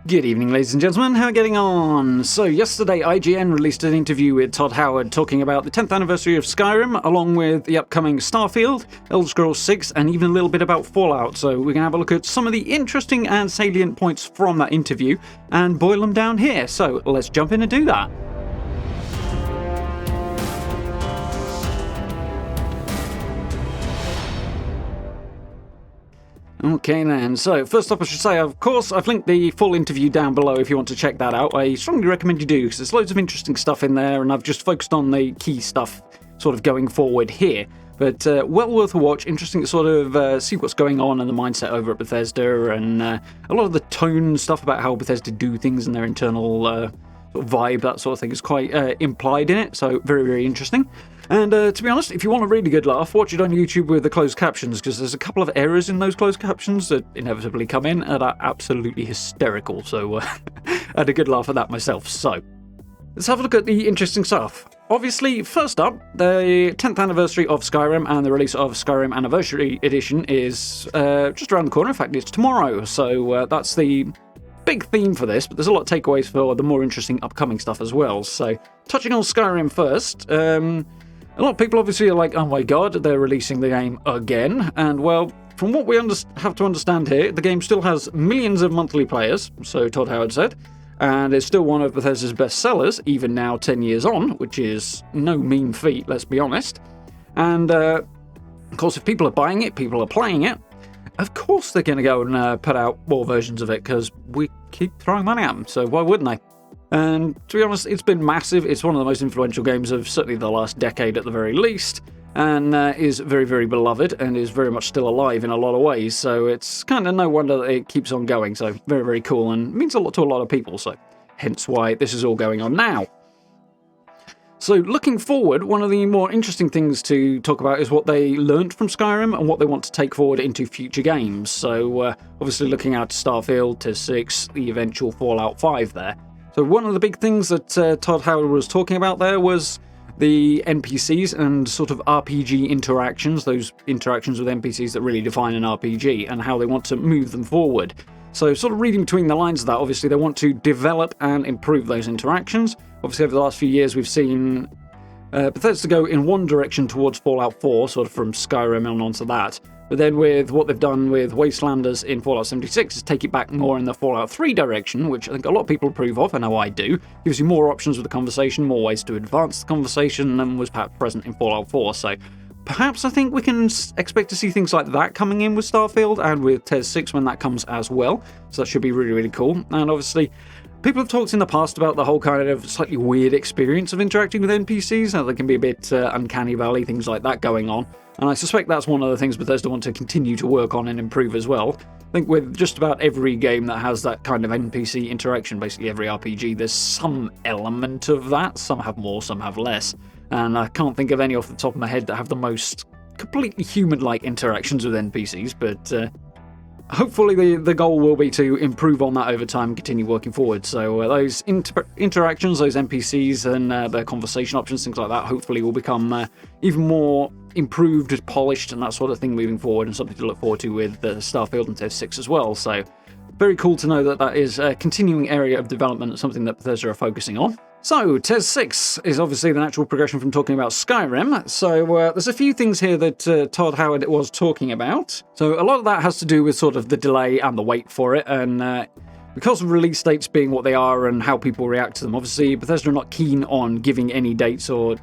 Good evening, ladies and gentlemen. How are you getting on? So yesterday, IGN released an interview with Todd Howard talking about the 10th anniversary of Skyrim, along with the upcoming Starfield, Elder Scrolls 6, and even a little bit about Fallout. So we're going to have a look at some of the interesting and salient points from that interview and boil them down here. So let's jump in and do that. Okay then, so first up I should say, of course, I've linked the full interview down below if you want to check that out. I strongly recommend you do, because there's loads of interesting stuff in there, and I've just focused on the key stuff sort of going forward here. But well worth a watch, interesting to sort of see what's going on in the mindset over at Bethesda, and a lot of the tone stuff about how Bethesda do things and their internal sort of vibe, that sort of thing is quite implied in it, so very, very interesting. And to be honest, if you want a really good laugh, watch it on YouTube with the closed captions, because there's a couple of errors in those closed captions that inevitably come in and are absolutely hysterical, so I had a good laugh at that myself. So, let's have a look at the interesting stuff. Obviously, first up, the 10th anniversary of Skyrim and the release of Skyrim Anniversary Edition is just around the corner. In fact, it's tomorrow, so that's the big theme for this, but there's a lot of takeaways for the more interesting upcoming stuff as well. So, touching on Skyrim first, a lot of people obviously are like, oh my god, they're releasing the game again, and well, from what we have to understand here, the game still has millions of monthly players, so Todd Howard said, and it's still one of Bethesda's best sellers, even now 10 years on, which is no mean feat, let's be honest. And, of course, if people are buying it, people are playing it, of course they're going to go and put out more versions of it, because we keep throwing money at them, so why wouldn't they? And to be honest, it's been massive. It's one of the most influential games of certainly the last decade at the very least, and is very, very beloved and is very much still alive in a lot of ways. So it's kind of no wonder that it keeps on going. So very, very cool, and means a lot to a lot of people. So hence why this is all going on now. So looking forward, one of the more interesting things to talk about is what they learnt from Skyrim and what they want to take forward into future games. So obviously looking at Starfield, Tis 6, the eventual Fallout 5 there. So one of the big things that Todd Howard was talking about there was the NPCs and sort of RPG interactions, those interactions with NPCs that really define an RPG, and how they want to move them forward. So sort of reading between the lines of that, obviously they want to develop and improve those interactions. Obviously over the last few years we've seen Bethesda go in one direction towards Fallout 4, sort of from Skyrim and onto that. But then with what they've done with Wastelanders in Fallout 76 is take it back more in the Fallout 3 direction, which I think a lot of people approve of, I know I do. Gives you more options with the conversation, more ways to advance the conversation than was perhaps present in Fallout 4. So perhaps I think we can expect to see things like that coming in with Starfield and with Tis 6 when that comes as well. So that should be really, really cool. And obviously, people have talked in the past about the whole kind of slightly weird experience of interacting with NPCs, how they can be a bit uncanny valley, things like that going on. And I suspect that's one of the things Bethesda want to continue to work on and improve as well. I think with just about every game that has that kind of NPC interaction, basically every RPG, there's some element of that. Some have more, some have less. And I can't think of any off the top of my head that have the most completely human-like interactions with NPCs, but hopefully the goal will be to improve on that over time and continue working forward. So those interactions, those NPCs and their conversation options, things like that, hopefully will become even more improved, polished and that sort of thing moving forward, and something to look forward to with Starfield and Tis 6 as well. So very cool to know that that is a continuing area of development, something that Bethesda are focusing on. So, Tis 6 is obviously the natural progression from talking about Skyrim. So, there's a few things here that Todd Howard was talking about. So, a lot of that has to do with sort of the delay and the wait for it, and because of release dates being what they are and how people react to them, obviously Bethesda are not keen on giving any dates or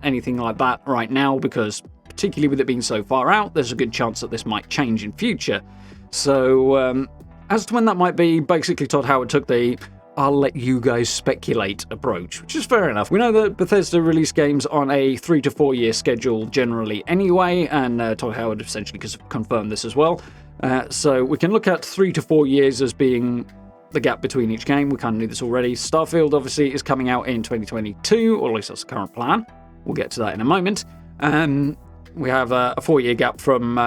anything like that right now, because particularly with it being so far out, there's a good chance that this might change in future. So, as to when that might be, basically Todd Howard took the I'll let you guys speculate approach, which is fair enough. We know that Bethesda release games on a 3 to 4 year schedule generally anyway, and Todd Howard essentially confirmed this as well. So we can look at 3 to 4 years as being the gap between each game. We kind of knew this already. Starfield obviously is coming out in 2022, or at least that's the current plan. We'll get to that in a moment. We have a 4-year gap from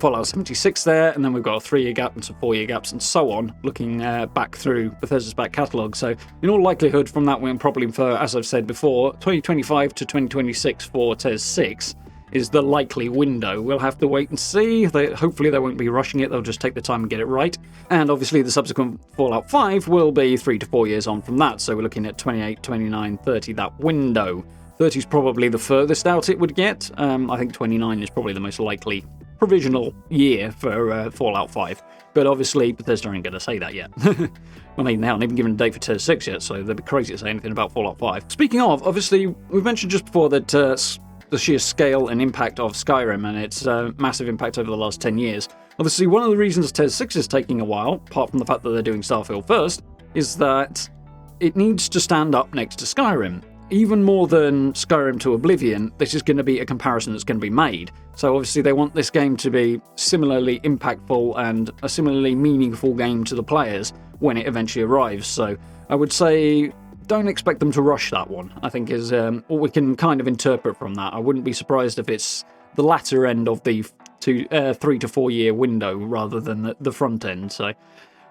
Fallout 76 there, and then we've got a 3-year gap and some 4-year gaps and so on, looking back through Bethesda's back catalogue. So in all likelihood from that we can probably infer, as I've said before, 2025 to 2026 for Tis 6, is the likely window. We'll have to wait and see. Hopefully they won't be rushing it, they'll just take the time and get it right. And obviously the subsequent Fallout 5 will be 3 to 4 years on from that, so we're looking at 28, 29, 30, that window. 30 is probably the furthest out it would get. I think 29 is probably the most likely provisional year for Fallout 5. But obviously, Bethesda ain't going to say that yet. Well, they haven't even given a date for Tier 6 yet, so they'd be crazy to say anything about Fallout 5. Speaking of, obviously, we've mentioned just before that the sheer scale and impact of Skyrim and its massive impact over the last 10 years. Obviously, one of the reasons Tier 6 is taking a while, apart from the fact that they're doing Starfield first, is that it needs to stand up next to Skyrim. Even more than Skyrim to Oblivion, this is going to be a comparison that's going to be made. So obviously they want this game to be similarly impactful and a similarly meaningful game to the players when it eventually arrives. So I would say don't expect them to rush that one, I think is what we can kind of interpret from that. I wouldn't be surprised if it's the latter end of the 3 to 4 year window rather than the front end. So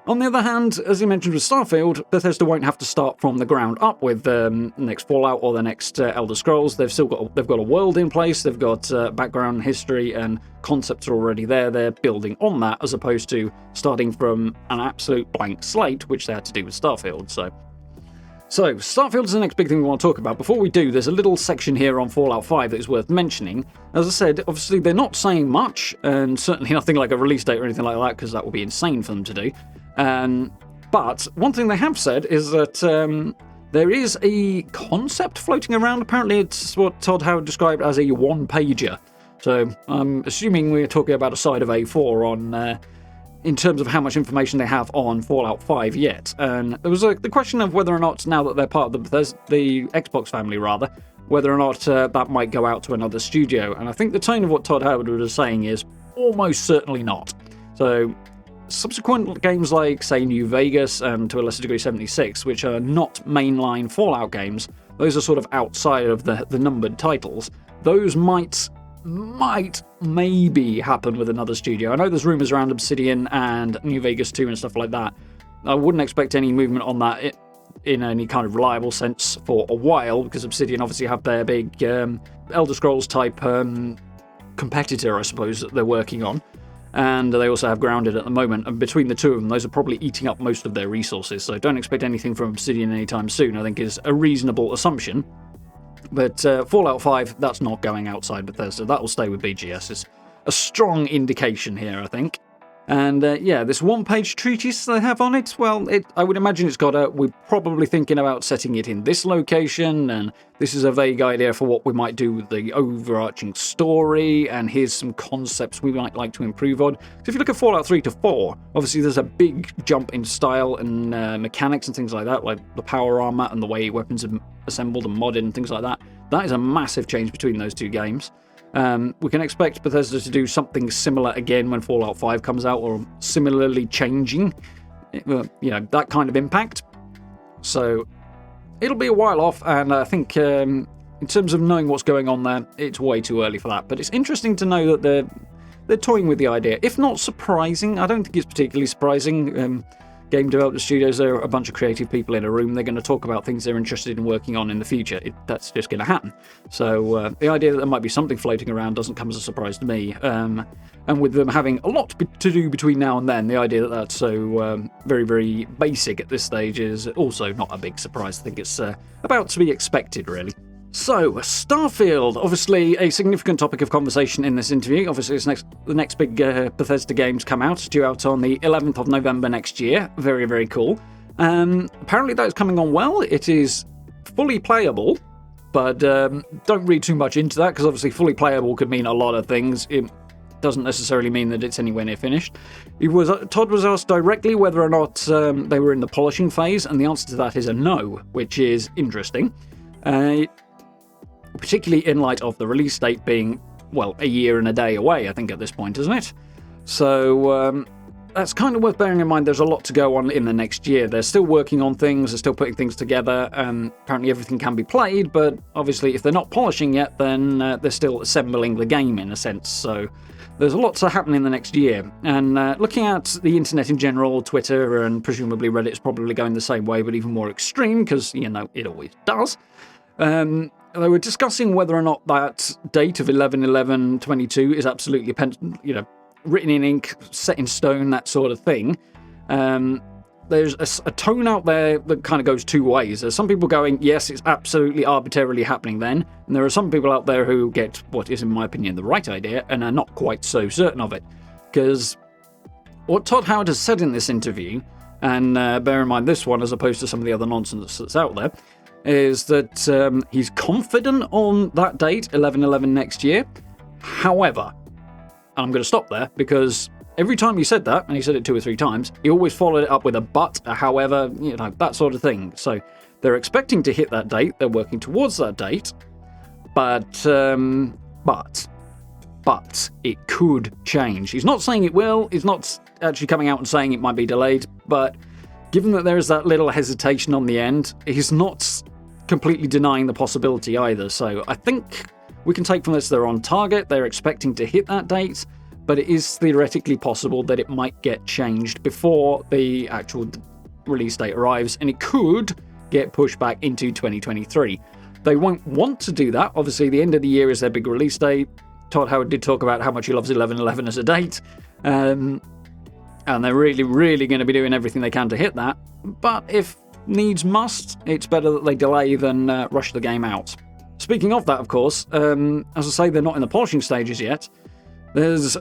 on the other hand, as you mentioned with Starfield, Bethesda won't have to start from the ground up with the next Fallout or the next Elder Scrolls. They've got a world in place, they've got background, history, and concepts are already there. They're building on that as opposed to starting from an absolute blank slate, which they had to do with Starfield. So Starfield is the next big thing we want to talk about. Before we do, there's a little section here on Fallout 5 that is worth mentioning. As I said, obviously they're not saying much, and certainly nothing like a release date or anything like that, because that would be insane for them to do. But one thing they have said is that there is a concept floating around. Apparently it's what Todd Howard described as a one-pager. So I'm assuming we're talking about a side of A4 on in terms of how much information they have on Fallout 5 yet. And there was the question of whether or not, now that they're part of the Xbox family rather, whether or not that might go out to another studio. And I think the tone of what Todd Howard was saying is almost certainly not. So subsequent games like, say, New Vegas and to a lesser degree 76, which are not mainline Fallout games, those are sort of outside of the numbered titles, those might maybe happen with another studio. I know there's rumours around Obsidian and New Vegas 2 and stuff like that. I wouldn't expect any movement on that in any kind of reliable sense for a while, because Obsidian obviously have their big Elder Scrolls type competitor, I suppose, that they're working on. And they also have Grounded at the moment, and between the two of them, those are probably eating up most of their resources, so don't expect anything from Obsidian anytime soon, I think is a reasonable assumption. But Fallout 5, that's not going outside Bethesda, that will stay with BGS. It's a strong indication here, I think. And yeah, this one-page treatise they have on it, well, I would imagine it's got we're probably thinking about setting it in this location, and this is a vague idea for what we might do with the overarching story, and here's some concepts we might like to improve on. So if you look at Fallout 3 to 4, obviously there's a big jump in style and mechanics and things like that, like the power armor and the way weapons are assembled and modded and things like that. That is a massive change between those two games. We can expect Bethesda to do something similar again when Fallout 5 comes out, or similarly changing, that kind of impact. So it'll be a while off, and I think in terms of knowing what's going on there, it's way too early for that. But it's interesting to know that they're toying with the idea. If not surprising, I don't think it's particularly surprising. Game development studios are a bunch of creative people in a room. They're going to talk about things they're interested in working on in the future. That's just going to happen. So the idea that there might be something floating around doesn't come as a surprise to me. And with them having a lot to do between now and then, the idea that that's so very, very basic at this stage is also not a big surprise. I think it's about to be expected, really. So, Starfield, obviously a significant topic of conversation in this interview. Obviously, it's the next big Bethesda games come out, due out on the 11th of November next year. Very, very cool. Apparently that's coming on well. It is fully playable, but don't read too much into that, because obviously fully playable could mean a lot of things. It doesn't necessarily mean that it's anywhere near finished. Todd was asked directly whether or not they were in the polishing phase, and the answer to that is a no, which is interesting. Particularly in light of the release date being, well, a year and a day away, I think, at this point, isn't it? So that's kind of worth bearing in mind. There's a lot to go on in the next year. They're still working on things, they're still putting things together, and apparently everything can be played, but obviously if they're not polishing yet, then they're still assembling the game in a sense. So there's a lot to happen in the next year. And looking at the internet in general, Twitter and presumably Reddit is probably going the same way, but even more extreme, because, it always does. they were discussing whether or not that date of 11/11/22 is absolutely, written in ink, set in stone, that sort of thing. There's a tone out there that kind of goes two ways. There's some people going, yes, it's absolutely arbitrarily happening then, and there are some people out there who get what is, in my opinion, the right idea and are not quite so certain of it. Because what Todd Howard has said in this interview, and bear in mind this one as opposed to some of the other nonsense that's out there, is that he's confident on that date, 11/11 next year. However, and I'm going to stop there because every time he said that, and he said it 2 or 3 times, he always followed it up with a but, a however, that sort of thing. So they're expecting to hit that date, they're working towards that date, but it could change. He's not saying it will, he's not actually coming out and saying it might be delayed, but given that there is that little hesitation on the end, he's not completely denying the possibility either. So I think we can take from this they're on target, they're expecting to hit that date, but it is theoretically possible that it might get changed before the actual release date arrives, and it could get pushed back into 2023. They won't want to do that. Obviously, the end of the year is their big release date. Todd Howard did talk about how much he loves 11/11 as a date, and they're really, really going to be doing everything they can to hit that. But if needs must, it's better that they delay than rush the game out. Speaking of that, of course, as I say, they're not in the polishing stages yet. There's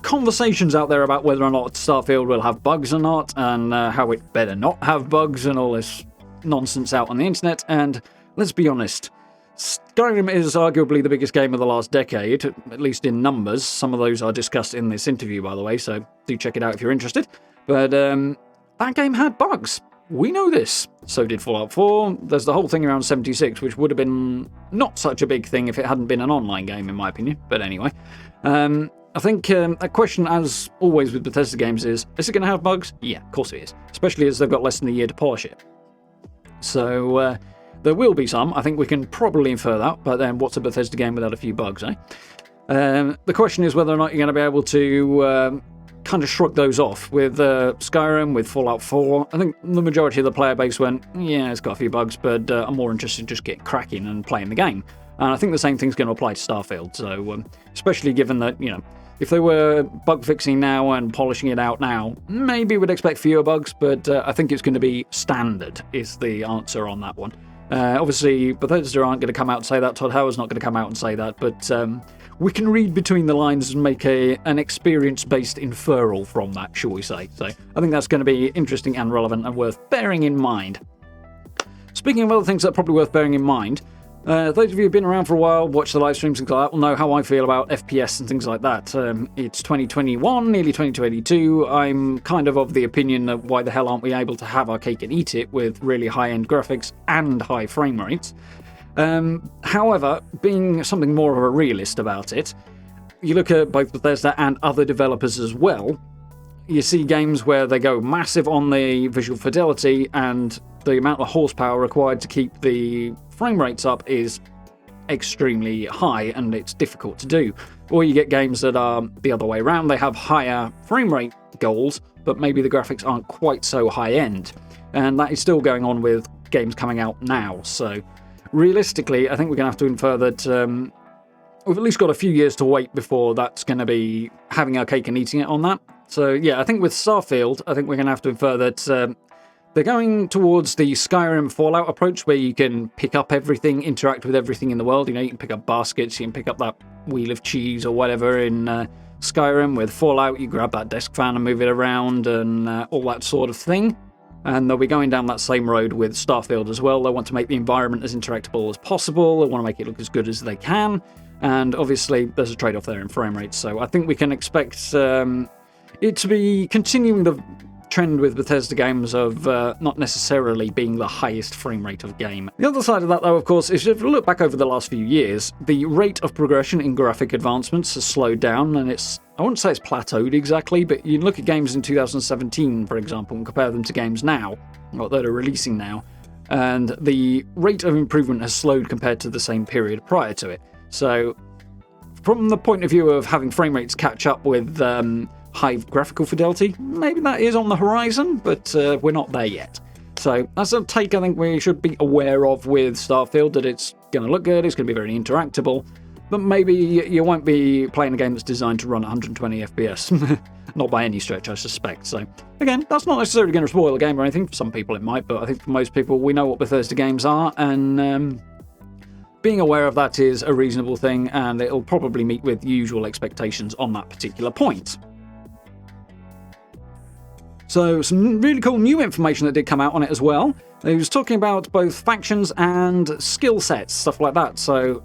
conversations out there about whether or not Starfield will have bugs or not, and how it better not have bugs and all this nonsense out on the internet. And let's be honest, Skyrim is arguably the biggest game of the last decade, at least in numbers. Some of those are discussed in this interview, by the way, so do check it out if you're interested. But that game had bugs. We know this. So did Fallout 4. There's the whole thing around 76, which would have been not such a big thing if it hadn't been an online game, in my opinion. But anyway, I think a question, as always with Bethesda games, is it going to have bugs? Yeah, of course it is. Especially as they've got less than a year to polish it. So there will be some. I think we can probably infer that. But then what's a Bethesda game without a few bugs, eh? The question is whether or not you're going to be able to kind of shrug those off. With Skyrim, with Fallout 4, I think the majority of the player base went, yeah, it's got a few bugs, but I'm more interested in just getting cracking and playing the game. And I think the same thing's going to apply to Starfield. So, especially given that, if they were bug fixing now and polishing it out now, maybe we'd expect fewer bugs, but I think it's going to be standard, is the answer on that one. Obviously, Bethesda aren't going to come out and say that, Todd Howard's not going to come out and say that, but we can read between the lines and make an experience-based inferral from that, shall we say. So I think that's going to be interesting and relevant and worth bearing in mind. Speaking of other things that are probably worth bearing in mind, those of you who've been around for a while, watch the live streams and things like that, will know how I feel about FPS and things like that. It's 2021, nearly 2022. I'm kind of the opinion that why the hell aren't we able to have our cake and eat it with really high-end graphics and high frame rates? However, being something more of a realist about it, you look at both Bethesda and other developers as well, you see games where they go massive on the visual fidelity and the amount of horsepower required to keep the frame rates up is extremely high and it's difficult to do. Or you get games that are the other way around, they have higher frame rate goals, but maybe the graphics aren't quite so high end. And that is still going on with games coming out now, so realistically, I think we're going to have to infer that we've at least got a few years to wait before that's going to be having our cake and eating it on that. So yeah, I think with Starfield, I think we're going to have to infer that they're going towards the Skyrim Fallout approach, where you can pick up everything, interact with everything in the world. You can pick up baskets, you can pick up that wheel of cheese or whatever in Skyrim. With Fallout, you grab that desk fan and move it around and all that sort of thing. And they'll be going down that same road with Starfield as well. They want to make the environment as interactable as possible. They want to make it look as good as they can. And obviously, there's a trade-off there in frame rates. So I think we can expect it to be continuing the trend with Bethesda games of not necessarily being the highest frame rate of game. The other side of that, though, of course, is if you look back over the last few years, the rate of progression in graphic advancements has slowed down, and I wouldn't say it's plateaued exactly, but you look at games in 2017, for example, and compare them to games now, or that are releasing now, and the rate of improvement has slowed compared to the same period prior to it. So, from the point of view of having frame rates catch up with high graphical fidelity, maybe that is on the horizon, but we're not there yet. So that's a take I think we should be aware of with Starfield, that it's going to look good, it's going to be very interactable, but maybe you won't be playing a game that's designed to run 120 FPS. Not by any stretch, I suspect. So, again, that's not necessarily going to spoil a game or anything. For some people it might, but I think for most people, we know what Bethesda games are, and being aware of that is a reasonable thing, and it'll probably meet with usual expectations on that particular point. So, some really cool new information that did come out on it as well. It was talking about both factions and skill sets, stuff like that. So,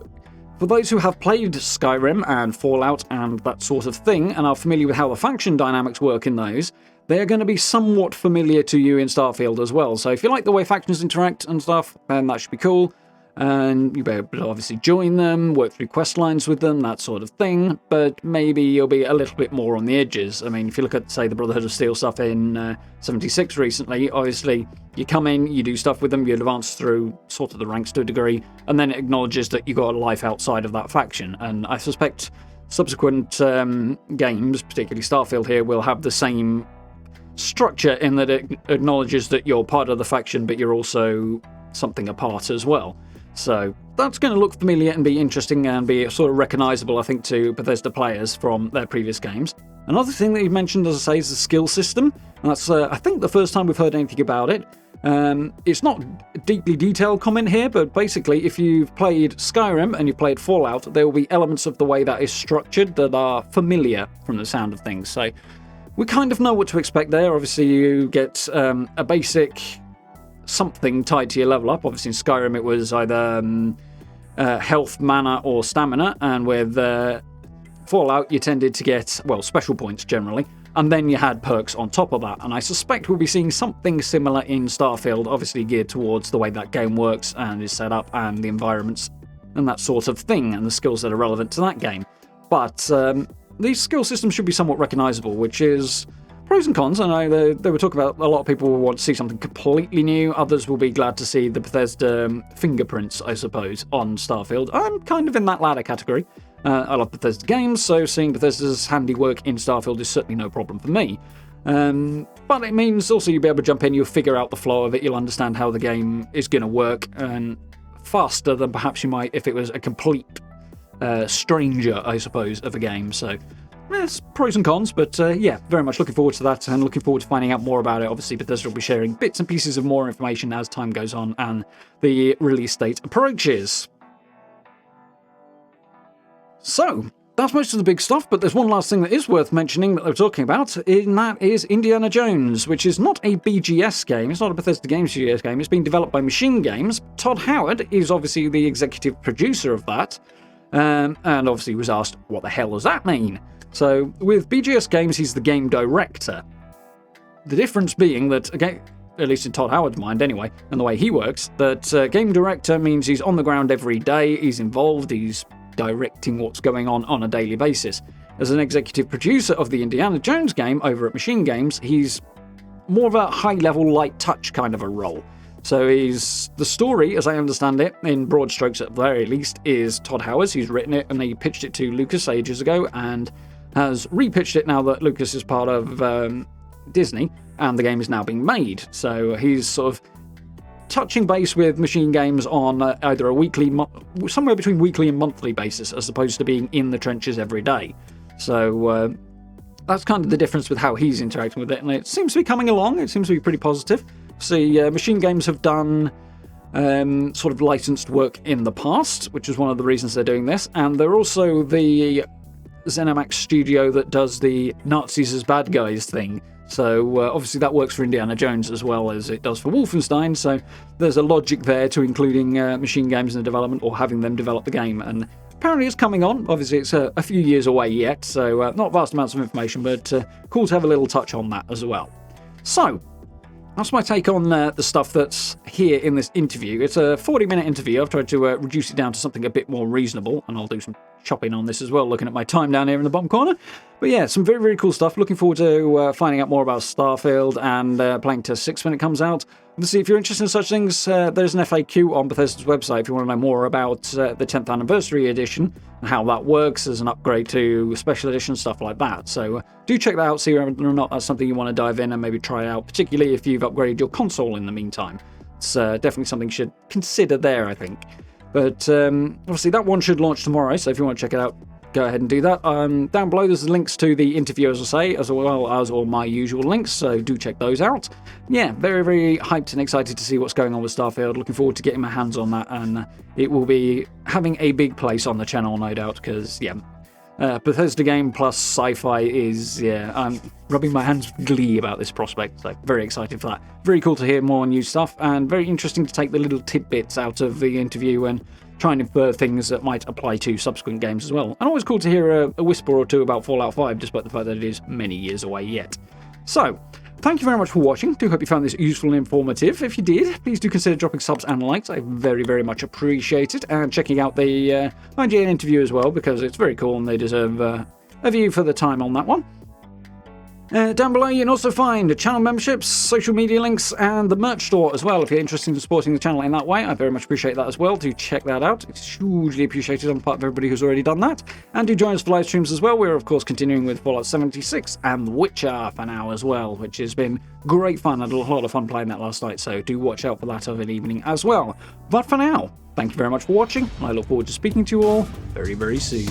for those who have played Skyrim and Fallout and that sort of thing, and are familiar with how the faction dynamics work in those, they're going to be somewhat familiar to you in Starfield as well. So if you like the way factions interact and stuff, then that should be cool. And you'll be able to obviously join them, work through quest lines with them, that sort of thing, but maybe you'll be a little bit more on the edges. I mean, if you look at, say, the Brotherhood of Steel stuff in 76 recently, obviously you come in, you do stuff with them, you advance through sort of the ranks to a degree, and then it acknowledges that you've got a life outside of that faction. And I suspect subsequent games, particularly Starfield here, will have the same structure in that it acknowledges that you're part of the faction, but you're also something apart as well. So that's going to look familiar and be interesting and be sort of recognisable, I think, to Bethesda players from their previous games. Another thing that you mentioned, as I say, is the skill system. And that's, I think, the first time we've heard anything about it. It's not a deeply detailed comment here, but basically, if you've played Skyrim and you've played Fallout, there will be elements of the way that is structured that are familiar from the sound of things. So we kind of know what to expect there. Obviously, you get a basic something tied to your level up. Obviously in Skyrim it was either health, mana or stamina, and with Fallout you tended to get, well, special points generally, and then you had perks on top of that. And I suspect we'll be seeing something similar in Starfield, obviously geared towards the way that game works and is set up and the environments and that sort of thing and the skills that are relevant to that game. But these skill systems should be somewhat recognisable, which is pros and cons. I know they were talking about a lot of people will want to see something completely new. Others will be glad to see the Bethesda fingerprints, I suppose, on Starfield. I'm kind of in that latter category. I love Bethesda games, so seeing Bethesda's handiwork in Starfield is certainly no problem for me. But it means also you'll be able to jump in, you'll figure out the flow of it, you'll understand how the game is going to work, and faster than perhaps you might if it was a complete stranger, I suppose, of a game. So there's pros and cons, but yeah, very much looking forward to that and looking forward to finding out more about it. Obviously, Bethesda will be sharing bits and pieces of more information as time goes on and the release date approaches. So, that's most of the big stuff, but there's one last thing that is worth mentioning that they're talking about, and that is Indiana Jones, which is not a BGS game. It's not a Bethesda Games BGS game. It's being developed by Machine Games. Todd Howard is obviously the executive producer of that, and obviously was asked, what the hell does that mean? So, with BGS Games, he's the game director. The difference being that, again, at least in Todd Howard's mind anyway, and the way he works, that game director means he's on the ground every day, he's involved, he's directing what's going on a daily basis. As an executive producer of the Indiana Jones game over at Machine Games, he's more of a high-level, light-touch kind of a role. So he's the story, as I understand it, in broad strokes at the very least, is Todd Howard's. He's written it and he pitched it to Lucas ages ago and has repitched it now that Lucas is part of Disney and the game is now being made. So he's sort of touching base with Machine Games on either a weekly, somewhere between weekly and monthly basis, as opposed to being in the trenches every day. So that's kind of the difference with how he's interacting with it, and it seems to be coming along. It seems to be pretty positive. See, Machine Games have done sort of licensed work in the past, which is one of the reasons they're doing this, and they're also the ZeniMax studio that does the Nazis as bad guys thing. So obviously that works for Indiana Jones as well as it does for Wolfenstein, so there's a logic there to including Machine Games in the development or having them develop the game, and apparently it's coming on. Obviously it's a few years away yet, so not vast amounts of information, but cool to have a little touch on that as well. So, that's my take on the stuff that's here in this interview. It's a 40-minute interview. I've tried to reduce it down to something a bit more reasonable, and I'll do some chopping on this as well, looking at my time down here in the bottom corner. But yeah, some very, very cool stuff. Looking forward to finding out more about Starfield and playing Test 6 when it comes out. Obviously, if you're interested in such things, there's an FAQ on Bethesda's website if you want to know more about the 10th Anniversary Edition and how that works as an upgrade to Special Edition, stuff like that. So do check that out, see whether or not that's something you want to dive in and maybe try out, particularly if you've upgraded your console in the meantime. It's definitely something you should consider there, I think. But obviously that one should launch tomorrow, so if you want to check it out, go ahead and do that. Down below there's links to the interview, as I say, as well as all my usual links, so do check those out. Yeah, very, very hyped and excited to see what's going on with Starfield. Looking forward to getting my hands on that, and it will be having a big place on the channel, no doubt, because, yeah, Bethesda game plus sci-fi is, yeah, I'm rubbing my hands with glee about this prospect, so very excited for that. Very cool to hear more new stuff, and very interesting to take the little tidbits out of the interview and try and infer things that might apply to subsequent games as well. And always cool to hear a whisper or two about Fallout 5, despite the fact that it is many years away yet. So, thank you very much for watching. Do hope you found this useful and informative. If you did, please do consider dropping subs and likes. I very, very much appreciate it. And checking out the IGN interview as well, because it's very cool and they deserve a view for the time on that one. Down below you can also find channel memberships, social media links, and the merch store as well if you're interested in supporting the channel in that way. I very much appreciate that as well. Do check that out. It's hugely appreciated on part of everybody who's already done that. And do join us for live streams as well. We're of course continuing with Fallout 76 and The Witcher for now as well, which has been great fun. I had a lot of fun playing that last night, so do watch out for that of an evening as well. But for now, thank you very much for watching. I look forward to speaking to you all very, very soon.